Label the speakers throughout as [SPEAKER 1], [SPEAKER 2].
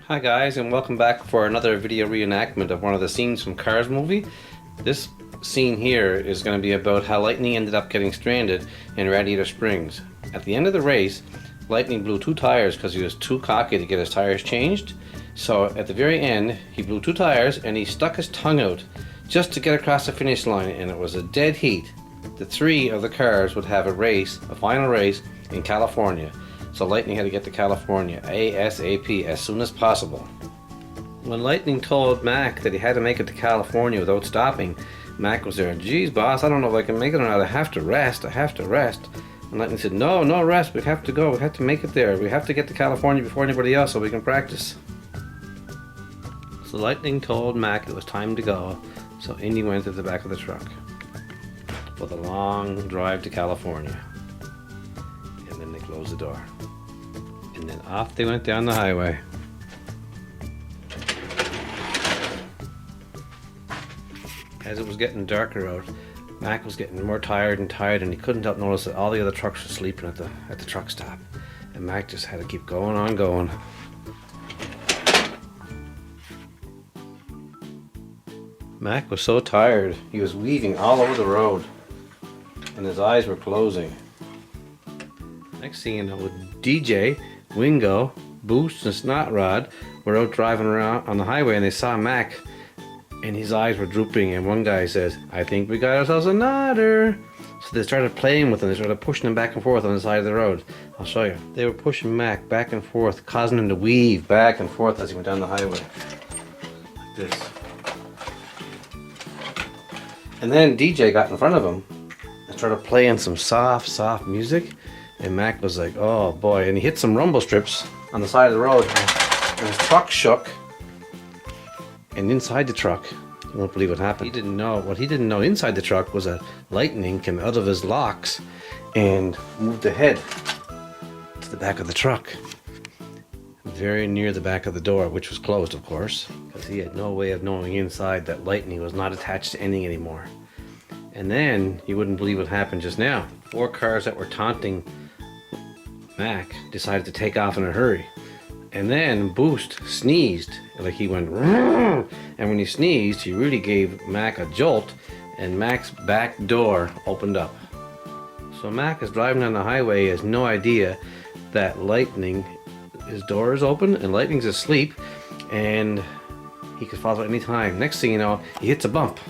[SPEAKER 1] Hi guys, and welcome back for another video reenactment of one of the scenes from Cars movie. This scene here is going to be about how Lightning ended up getting stranded in Radiator Springs. At the end of the race, Lightning blew two tires because he was too cocky to get his tires changed. So at the very end, he blew two tires and he stuck his tongue out just to get across the finish line, and it was a dead heat. The three of the cars would have a final race in California. So Lightning had to get to California ASAP, as soon as possible. When Lightning told Mack that he had to make it to California without stopping, Mack was there. Geez, boss, I don't know if I can make it or not. I have to rest. And Lightning said, no rest. We have to go. We have to make it there. We have to get to California before anybody else so we can practice. So Lightning told Mack it was time to go. So Indy went to the back of the truck for the long drive to California. And then they closed the door. And then off they went down the highway. As it was getting darker out, Mack was getting more tired, and he couldn't help notice that all the other trucks were sleeping at the truck stop. And Mack just had to keep going on going. Mack was so tired, he was weaving all over the road, and his eyes were closing. Next thing you know, DJ, Wingo, Boost, and Snot Rod were out driving around on the highway, and they saw Mack, and his eyes were drooping, and one guy says, I think we got ourselves a nodder. So they started playing with him. They started pushing him back and forth on the side of the road. I'll show you. They were pushing Mack back and forth, causing him to weave back and forth as he went down the highway. Like this. And then DJ got in front of him and started playing some soft music. And Mack was like, oh boy, and he hit some rumble strips on the side of the road, and his truck shook. And inside the truck, you won't believe what happened. What he didn't know inside the truck was that Lightning came out of his locks and moved ahead to the back of the truck. Very near the back of the door, which was closed, of course, because he had no way of knowing inside that Lightning was not attached to anything anymore. And then, you wouldn't believe what happened just now. Four cars that were taunting Mack decided to take off in a hurry. And then Boost sneezed, like he went Rrr! And when he sneezed, he really gave Mack a jolt, and Mack's back door opened up. So Mack is driving on the highway, he has no idea that Lightning, his door is open and Lightning's asleep, and he could follow at any time. Next thing you know, he hits a bump.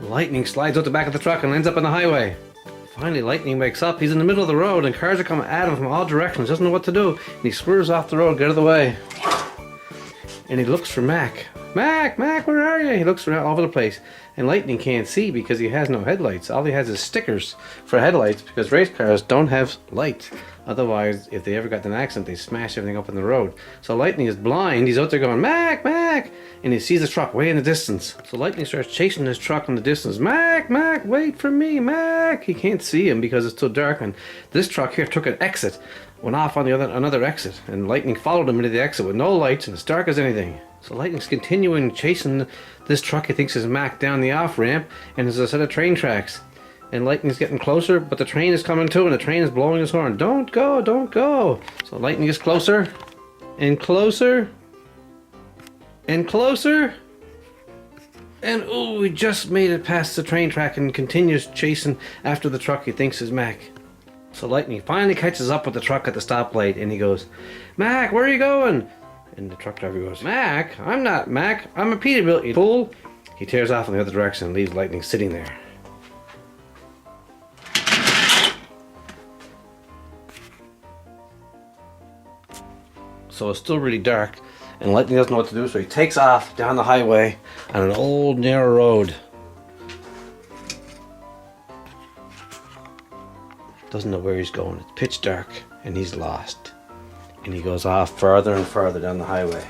[SPEAKER 1] Lightning slides out the back of the truck and ends up on the highway. Finally, Lightning wakes up. He's in the middle of the road and cars are coming at him from all directions. Doesn't know what to do. And he swerves off the road, get out of the way. And he looks for Mack. Mack, where are you? He looks around all over the place. And Lightning can't see because he has no headlights. All he has is stickers for headlights because race cars don't have lights. Otherwise, if they ever got in an accident, they smash everything up in the road. So Lightning is blind. He's out there going, Mack! And he sees the truck way in the distance. So Lightning starts chasing his truck in the distance. Mack, wait for me, Mack! He can't see him because it's too dark. And this truck here took an exit, went off on another exit. And Lightning followed him into the exit with no lights and as dark as anything. So Lightning's continuing chasing this truck he thinks is Mack down the off-ramp, and there's a set of train tracks. And Lightning's getting closer, but the train is coming too, and the train is blowing his horn. Don't go! So Lightning gets closer, and closer, and closer. And ooh, he just made it past the train track and continues chasing after the truck he thinks is Mack. So Lightning finally catches up with the truck at the stoplight, and he goes, Mack, where are you going? And the truck driver goes, Mack? I'm not Mack. I'm a Peterbilt, you fool. He tears off in the other direction and leaves Lightning sitting there. So it's still really dark, and Lightning doesn't know what to do, so he takes off down the highway on an old narrow road. Doesn't know where he's going. It's pitch dark, and he's lost. And he goes off farther and farther down the highway.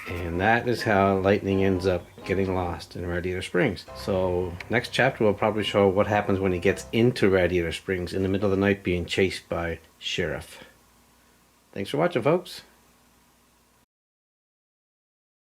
[SPEAKER 1] And that is how Lightning ends up getting lost in Radiator Springs. So next chapter will probably show what happens when he gets into Radiator Springs in the middle of the night being chased by Sheriff. Thanks for watching, folks.